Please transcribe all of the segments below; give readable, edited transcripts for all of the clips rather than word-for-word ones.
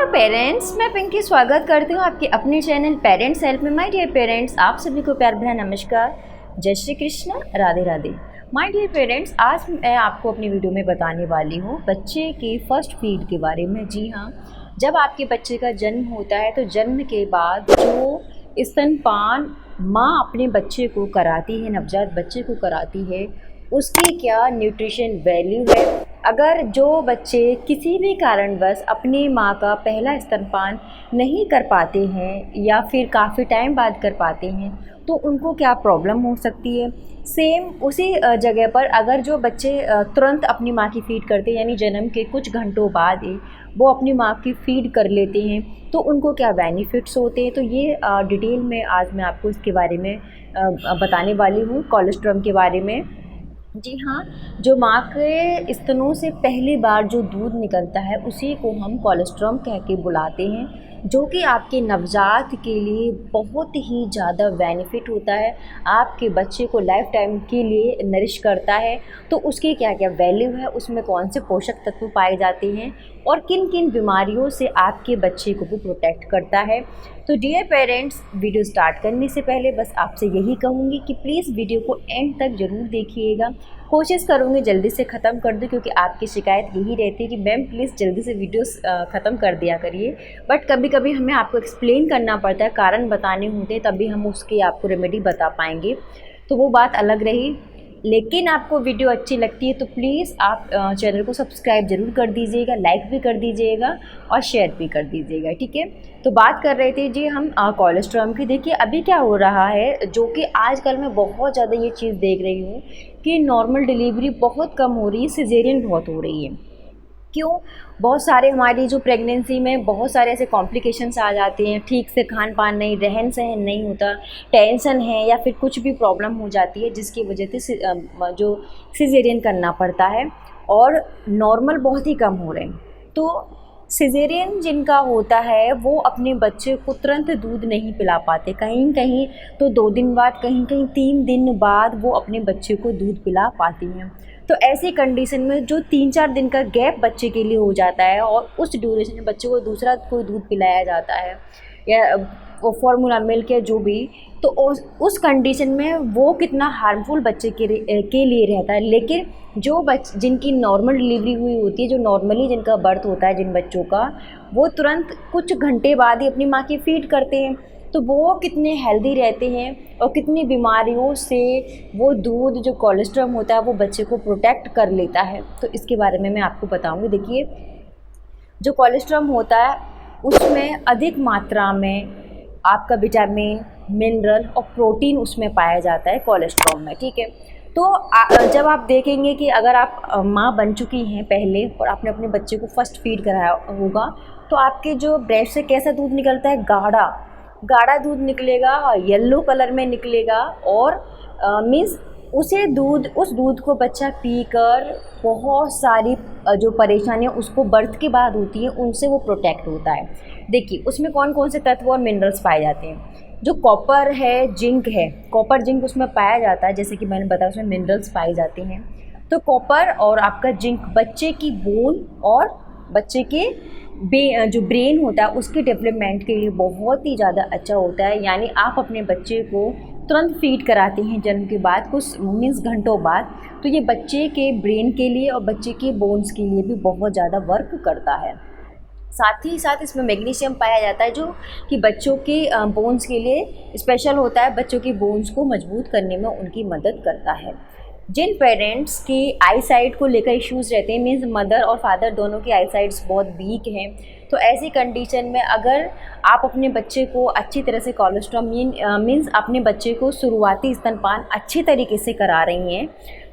Parents, मैं पिंकी स्वागत करती हूँ आपके अपने चैनल पेरेंट्स हेल्प में। माय डियर पेरेंट्स, आप सभी को प्यार भरा नमस्कार, जय Shri Krishna, Radhe Radhe. My dear parents, आज मैं आपको अपनी वीडियो में बताने वाली हूँ बच्चे के फर्स्ट फीड के बारे में। जी हाँ, जब आपके बच्चे का जन्म होता है तो जन्म के बाद जो स्तनपान माँ अपने बच्चे को कराती है, नवजात बच्चे को कराती है, उसकी क्या न्यूट्रिशन वैल्यू है। अगर जो बच्चे किसी भी कारणवश अपनी माँ का पहला स्तनपान नहीं कर पाते हैं या फिर काफ़ी टाइम बाद कर पाते हैं तो उनको क्या प्रॉब्लम हो सकती है। सेम उसी जगह पर अगर जो बच्चे तुरंत अपनी माँ की फ़ीड करते हैं, यानी जन्म के कुछ घंटों बाद ही वो अपनी माँ की फ़ीड कर लेते हैं, तो उनको क्या बेनिफिट्स होते हैं। तो ये डिटेल में आज मैं आपको इसके बारे में बताने वाली हूँ, कोलेस्ट्रॉम के बारे में। जी हाँ, जो माँ के स्तनों से पहली बार जो दूध निकलता है उसी को हम कोलेस्ट्रॉम कह के बुलाते हैं, जो कि आपके नवजात के लिए बहुत ही ज़्यादा बेनिफिट होता है, आपके बच्चे को लाइफ टाइम के लिए नरिश करता है। तो उसकी क्या क्या वैल्यू है, उसमें कौन से पोषक तत्व पाए जाते हैं और किन किन बीमारियों से आपके बच्चे को वो प्रोटेक्ट करता है। तो डियर पेरेंट्स, वीडियो स्टार्ट करने से पहले बस आपसे यही कहूँगी कि प्लीज़ वीडियो को एंड तक ज़रूर देखिएगा। कोशिश करूँगी जल्दी से ख़त्म कर दूँ, क्योंकि आपकी शिकायत यही रहती है कि मैम प्लीज़ जल्दी से वीडियोस ख़त्म कर दिया करिए। बट कभी कभी हमें आपको एक्सप्लेन करना पड़ता है, कारण बताने होते हैं, तभी हम उसकी आपको रेमेडी बता पाएंगे, तो वो बात अलग रही। लेकिन आपको वीडियो अच्छी लगती है तो प्लीज़ आप चैनल को सब्सक्राइब ज़रूर कर दीजिएगा, लाइक भी कर दीजिएगा और शेयर भी कर दीजिएगा, ठीक है। तो बात कर रहे थे जी हम कोलेस्ट्रॉम की। देखिए अभी क्या हो रहा है, जो कि आजकल मैं बहुत ज़्यादा ये चीज़ देख रही हूँ कि नॉर्मल डिलीवरी बहुत कम हो रही है, सिजेरियन बहुत हो रही है। क्यों? बहुत सारे हमारी जो प्रेगनेंसी में बहुत सारे ऐसे कॉम्प्लिकेशंस आ जाते हैं, ठीक से खान पान नहीं, रहन सहन नहीं होता, टेंशन है या फिर कुछ भी प्रॉब्लम हो जाती है जिसकी वजह से जो सिजेरियन करना पड़ता है, और नॉर्मल बहुत ही कम हो रहे हैं। तो सिजेरियन जिनका होता है वो अपने बच्चे को तुरंत दूध नहीं पिला पाते, कहीं कहीं तो 2 दिन बाद, कहीं कहीं 3 दिन बाद वो अपने बच्चे को दूध पिला पाती हैं। तो ऐसी कंडीशन में जो 3-4 दिन का गैप बच्चे के लिए हो जाता है और उस ड्यूरेशन में बच्चे को दूसरा कोई दूध पिलाया जाता है या वो फार्मूला मिल्क या जो भी, तो उस कंडीशन में वो कितना हार्मफुल बच्चे के लिए रहता है। लेकिन जो जिनकी नॉर्मल डिलीवरी हुई होती है, जो नॉर्मली जिनका बर्थ होता है जिन बच्चों का, वो तुरंत कुछ घंटे बाद ही अपनी माँ की फ़ीड करते हैं, तो वो कितने हेल्दी रहते हैं और कितनी बीमारियों से वो दूध जो कोलेस्ट्रॉम होता है वो बच्चे को प्रोटेक्ट कर लेता है। तो इसके बारे में मैं आपको बताऊंगी। देखिए, जो कोलेस्ट्रॉम होता है उसमें अधिक मात्रा में आपका विटामिन, मिनरल और प्रोटीन उसमें पाया जाता है कोलेस्ट्रॉम में, ठीक है। तो जब आप देखेंगे कि अगर आप माँ बन चुकी हैं पहले और आपने अपने बच्चे को फर्स्ट फीड कराया होगा, तो आपके जो ब्रेस्ट से कैसा दूध निकलता है, गाढ़ा दूध निकलेगा, येलो कलर में निकलेगा, और मीन्स उस दूध को बच्चा पीकर बहुत सारी जो परेशानियाँ उसको बर्थ के बाद होती है उनसे वो प्रोटेक्ट होता है। देखिए उसमें कौन कौन से तत्व और मिनरल्स पाए जाते हैं। जो कॉपर है, जिंक है, कॉपर जिंक उसमें पाया जाता है, जैसे कि मैंने बताया उसमें मिनरल्स पाए जाते हैं। तो कॉपर और आपका जिंक बच्चे की बोन और बच्चे के जो ब्रेन होता है उसके डेवलपमेंट के लिए बहुत ही ज़्यादा अच्छा होता है। यानी आप अपने बच्चे को तुरंत फीड कराते हैं जन्म के बाद, कुछ मीन्स घंटों बाद, तो ये बच्चे के ब्रेन के लिए और बच्चे के बोन्स के लिए भी बहुत ज़्यादा वर्क करता है। साथ ही साथ इसमें मैग्नीशियम पाया जाता है, जो कि बच्चों के बोन्स के लिए स्पेशल होता है, बच्चों की बोन्स को मजबूत करने में उनकी मदद करता है। जिन पेरेंट्स के आई साइट को लेकर इश्यूज़ रहते हैं, मीन्स मदर और फादर दोनों की आई साइट्स बहुत वीक हैं, तो ऐसी कंडीशन में अगर आप अपने बच्चे को अच्छी तरह से कोलेस्ट्रॉम मीन्स अपने बच्चे को शुरुआती स्तनपान अच्छी तरीके से करा रही हैं,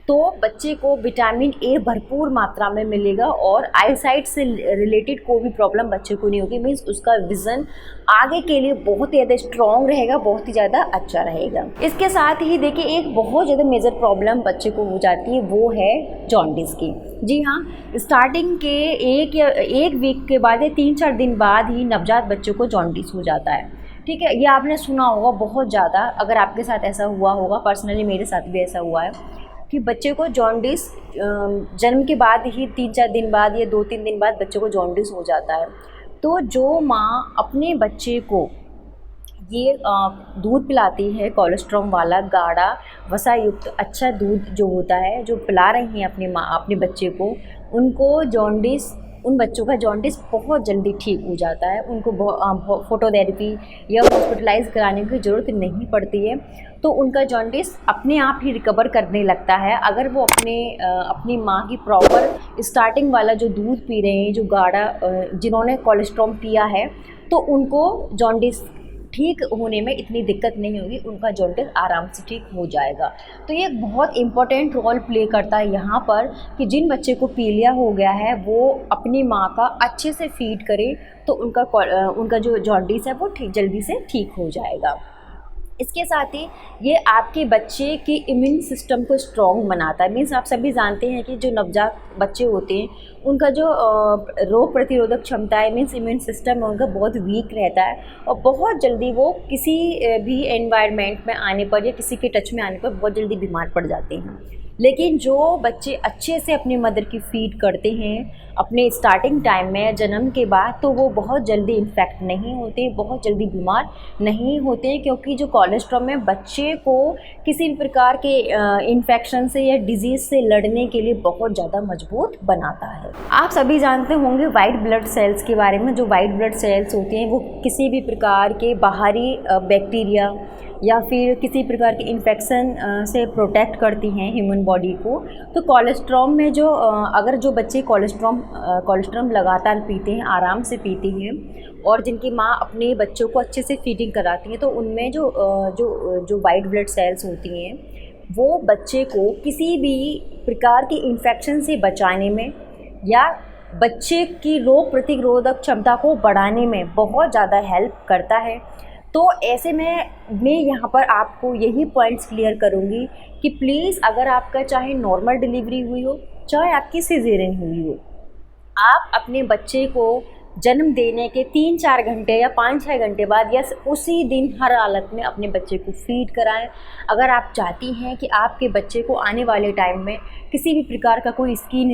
तो बच्चे को विटामिन ए भरपूर मात्रा में मिलेगा और आई साइट से रिलेटेड कोई भी प्रॉब्लम बच्चे को नहीं होगी। मीन्स उसका विज़न आगे के लिए बहुत ही ज़्यादा स्ट्रॉन्ग रहेगा, बहुत ही ज़्यादा अच्छा रहेगा। इसके साथ ही देखिए, एक बहुत ज़्यादा मेजर प्रॉब्लम बच्चे को हो जाती है, वो है जॉन्डिस की। जी हाँ, स्टार्टिंग के एक वीक के बाद या 3-4 दिन बाद ही नवजात बच्चों को जॉन्डिस हो जाता है, ठीक है। ये आपने सुना होगा बहुत ज़्यादा, अगर आपके साथ ऐसा हुआ होगा, पर्सनली मेरे साथ भी ऐसा हुआ है कि बच्चे को जॉन्डिस जन्म के बाद ही 3-4 दिन बाद या 2-3 दिन बाद बच्चे को जॉन्डिस हो जाता है। तो जो माँ अपने बच्चे को ये दूध पिलाती है कोलेस्ट्रॉल वाला गाढ़ा वसा युक्त अच्छा दूध जो होता है, जो पिला रही हैं अपनी माँ अपने बच्चे को, उनको जॉन्डिस, उन बच्चों का जॉन्डिस बहुत जल्दी ठीक हो जाता है। उनको फोटोथेरेपी या हॉस्पिटलाइज कराने की ज़रूरत नहीं पड़ती है। तो उनका जॉन्डिस अपने आप ही रिकवर करने लगता है अगर वो अपनी माँ की प्रॉपर स्टार्टिंग वाला जो दूध पी रहे हैं, जो गाढ़ा, जिन्होंने कोलेस्ट्रॉल पिया है, तो उनको जॉन्डिस ठीक होने में इतनी दिक्कत नहीं होगी, उनका जॉन्डिस आराम से ठीक हो जाएगा। तो ये एक बहुत इम्पोर्टेंट रोल प्ले करता है यहाँ पर कि जिन बच्चे को पीलिया हो गया है वो अपनी माँ का अच्छे से फीड करे, तो उनका जो जॉन्डिस है वो जल्दी से ठीक हो जाएगा। इसके साथ ही ये आपके बच्चे की इम्यून सिस्टम को स्ट्रॉन्ग बनाता है। मीन्स आप सभी जानते हैं कि जो नवजात बच्चे होते हैं उनका जो रोग प्रतिरोधक क्षमता है, मीन्स इम्यून सिस्टम है उनका, बहुत वीक रहता है और बहुत जल्दी वो किसी भी एनवायरनमेंट में आने पर या किसी के टच में आने पर बहुत जल्दी बीमार पड़ जाते हैं। लेकिन जो बच्चे अच्छे से अपनी मदर की फीड करते हैं अपने स्टार्टिंग टाइम में, जन्म के बाद, तो वो बहुत जल्दी इन्फेक्ट नहीं होते, बहुत जल्दी बीमार नहीं होते, क्योंकि जो कोलेस्ट्रॉल में बच्चे को किसी भी प्रकार के इन्फेक्शन से या डिजीज़ से लड़ने के लिए बहुत ज़्यादा मजबूत बनाता है। आप सभी जानते होंगे वाइट ब्लड सेल्स के बारे में। जो वाइट ब्लड सेल्स होते हैं वो किसी भी प्रकार के बाहरी बैक्टीरिया या फिर किसी प्रकार के इन्फेक्शन से प्रोटेक्ट करती हैं ह्यूमन बॉडी को। तो कोलेस्ट्रॉल में जो अगर जो बच्चे कोलेस्ट्रॉल लगातार पीते हैं, आराम से पीते हैं, और जिनकी माँ अपने बच्चों को अच्छे से फीडिंग कराती हैं, तो उनमें जो वाइट ब्लड सेल्स होती हैं वो बच्चे को किसी भी प्रकार के इन्फेक्शन से बचाने में या बच्चे की रोग प्रतिरोधक क्षमता को बढ़ाने में बहुत ज़्यादा हेल्प करता है। तो ऐसे में मैं यहाँ पर आपको यही पॉइंट्स क्लियर करूँगी कि प्लीज़, अगर आपका चाहे नॉर्मल डिलीवरी हुई हो चाहे आपकी सिजेरियन हुई हो, आप अपने बच्चे को जन्म देने के 3-4 घंटे या 5-6 घंटे बाद या उसी दिन हर हालत में अपने बच्चे को फीड कराएं। अगर आप चाहती हैं कि आपके बच्चे को आने वाले टाइम में किसी भी प्रकार का कोई स्किन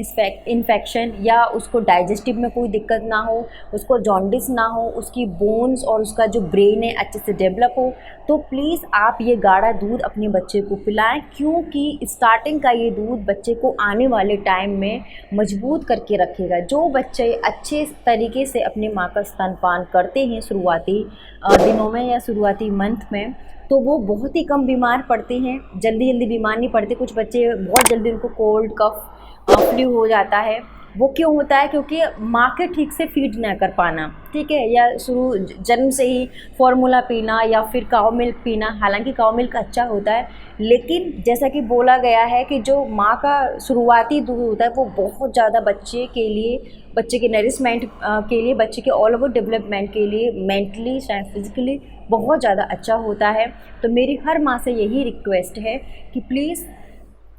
इन्फेक्शन या उसको डाइजेस्टिव में कोई दिक्कत ना हो, उसको जॉन्डिस ना हो, उसकी बोन्स और उसका जो ब्रेन है अच्छे से डेवलप हो, तो प्लीज़ आप ये गाढ़ा दूध अपने बच्चे को पिलाएं, क्योंकि स्टार्टिंग का ये दूध बच्चे को आने वाले टाइम में मजबूत करके रखेगा। जो बच्चे अच्छे तरीके से अपनी माँ का स्तनपान करते हैं शुरुआती दिनों में या शुरुआती मंथ में, तो वो बहुत ही कम बीमार पड़ते हैं, जल्दी बीमार नहीं पड़ते। कुछ बच्चे बहुत जल्दी उनको कोल्ड कफ फ्लू हो जाता है। वो क्यों होता है? क्योंकि माँ के ठीक से फीड ना कर पाना, ठीक है, या शुरू जन्म से ही फार्मूला पीना या फिर काऊ मिल्क पीना। हालांकि काऊ मिल्क अच्छा होता है, लेकिन जैसा कि बोला गया है कि जो माँ का शुरुआती दूध होता है वो बहुत ज़्यादा बच्चे के लिए, बच्चे के नरिशमेंट के लिए, बच्चे के ऑल ओवर डेवलपमेंट के लिए, मेंटली चाहे फिजिकली बहुत ज़्यादा अच्छा होता है। तो मेरी हर माँ से यही रिक्वेस्ट है कि प्लीज़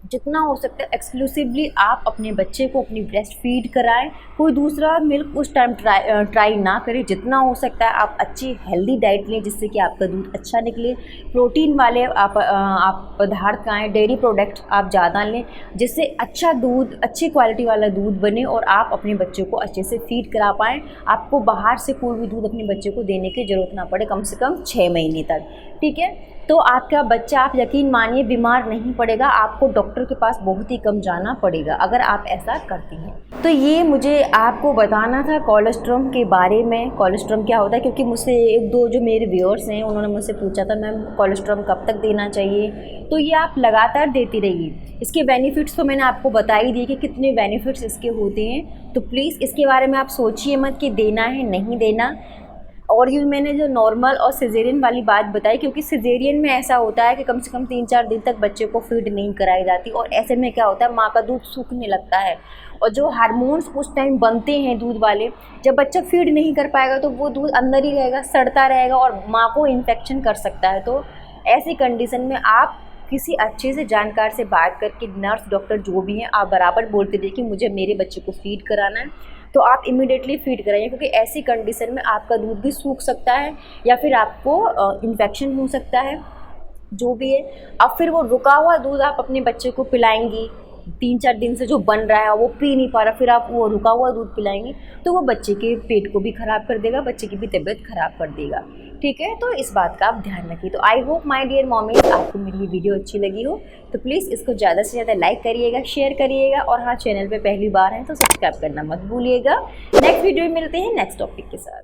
जितना हो सकता है एक्सक्लूसिवली आप अपने बच्चे को अपनी ब्रेस्ट फीड कराएं। कोई दूसरा मिल्क उस टाइम ट्राई ना करें। जितना हो सकता है आप अच्छी हेल्दी डाइट लें जिससे कि आपका दूध अच्छा निकले। प्रोटीन वाले आप पदार्थ खाएं, डेयरी प्रोडक्ट आप ज़्यादा लें जिससे अच्छा दूध, अच्छी क्वालिटी वाला दूध बने और आप अपने बच्चे को अच्छे से फीड करा पाएँ। आपको बाहर से कोई भी दूध अपने बच्चे को देने की ज़रूरत ना पड़े, कम से कम 6 महीने तक, ठीक है। तो आपका बच्चा, आप यकीन मानिए, बीमार नहीं पड़ेगा। आपको डॉक्टर के पास बहुत ही कम जाना पड़ेगा अगर आप ऐसा करती हैं। तो ये मुझे आपको बताना था कोलेस्ट्रॉल के बारे में। कोलेस्ट्रॉल क्या होता है, क्योंकि मुझसे एक दो जो मेरे व्यूअर्स हैं उन्होंने मुझसे पूछा था मैम कोलेस्ट्रॉल कब तक देना चाहिए। तो ये आप लगातार देती रहिए। इसके बेनिफिट्स तो मैंने आपको बता ही दिए कि कितने बेनिफिट्स इसके होते हैं। तो प्लीज़ इसके बारे में आप सोचिए मत कि देना है नहीं देना। और ये मैंने जो नॉर्मल और सिजेरियन वाली बात बताई, क्योंकि सिजेरियन में ऐसा होता है कि कम से कम 3-4 दिन तक बच्चे को फीड नहीं कराई जाती, और ऐसे में क्या होता है, माँ का दूध सूखने लगता है और जो हार्मोन्स उस टाइम बनते हैं दूध वाले, जब बच्चा फीड नहीं कर पाएगा तो वो दूध अंदर ही रहेगा, सड़ता रहेगा और माँ को इन्फेक्शन कर सकता है। तो ऐसी कंडीशन में आप किसी अच्छे से जानकार से बात करके, नर्स डॉक्टर जो भी हैं, आप बराबर बोलते रहिए कि मुझे मेरे बच्चे को फीड कराना है, तो आप इमीडिएटली फीड कराइए। क्योंकि ऐसी कंडीशन में आपका दूध भी सूख सकता है या फिर आपको इन्फेक्शन हो सकता है, जो भी है। अब फिर वो रुका हुआ दूध आप अपने बच्चे को पिलाएंगी 3-4 दिन से जो बन रहा है वो पी नहीं पा रहा, फिर आप वो रुका हुआ दूध पिलाएंगे तो वो बच्चे के पेट को भी ख़राब कर देगा, बच्चे की भी तबीयत ख़राब कर देगा। ठीक है, तो इस बात का आप ध्यान रखिए। तो I hope my dear mommies आपको मेरी ये वीडियो अच्छी लगी हो, तो प्लीज़ इसको ज़्यादा से ज़्यादा लाइक करिएगा, शेयर करिएगा, और हाँ चैनल पे पहली बार हैं तो सब्सक्राइब करना मत भूलिएगा। नेक्स्ट वीडियो में मिलते हैं नेक्स्ट टॉपिक के साथ।